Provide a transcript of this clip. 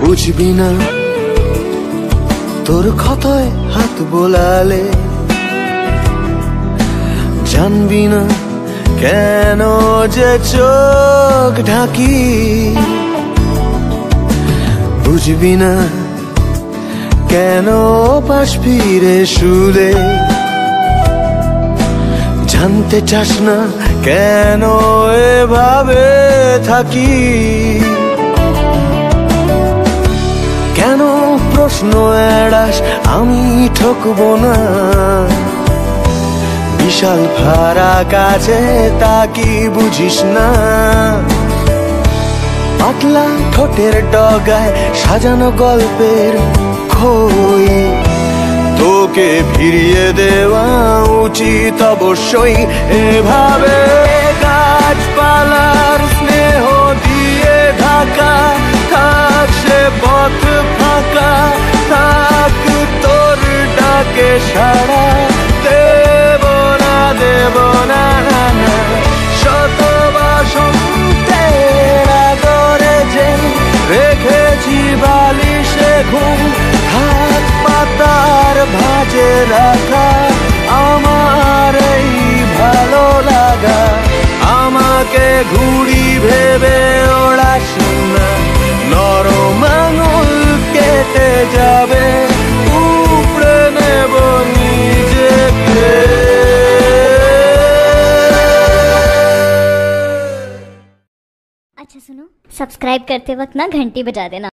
বুঝবি না তোর ক্ষতয় হাত বোলালে, জানবি না কেন যে চোখ ঢাকি, বুঝবি না কেন পাশ ফিরে শুলে, জানতে চাস না কেন এভাবে থাকি। কেন প্রশ্ন এড়াস, আমি ঠকবো না, বিশাল ফারাক আছে তা কি বুঝিস না। পাতলা ঠোঁটের ডগায় সাজানো গল্পের খই, তোকে ফিরিয়ে দেওয়া উচিত অবশ্যই। এভাবে গাছপালার স্নেহ দিয়ে ঢাকা থাক সে পথ ফাঁকা, থাক তোর ডাকে সাড়া দেব না, দেব না, শতবাসন্তের আদরে যে রেখেছি বালিশে ঘুম, হাত পাতার ভাঁজে রাখা আমার এই ভালো লাগা। আমাকে ঘুড়ি ভেবে ওড়াস না, নরম আঙুল কেটে যাবে, উপড়ে নেব নিজেকে। अच्छा सुनो, सब्सक्राइब करते वक्त ना घंटी बजा देना।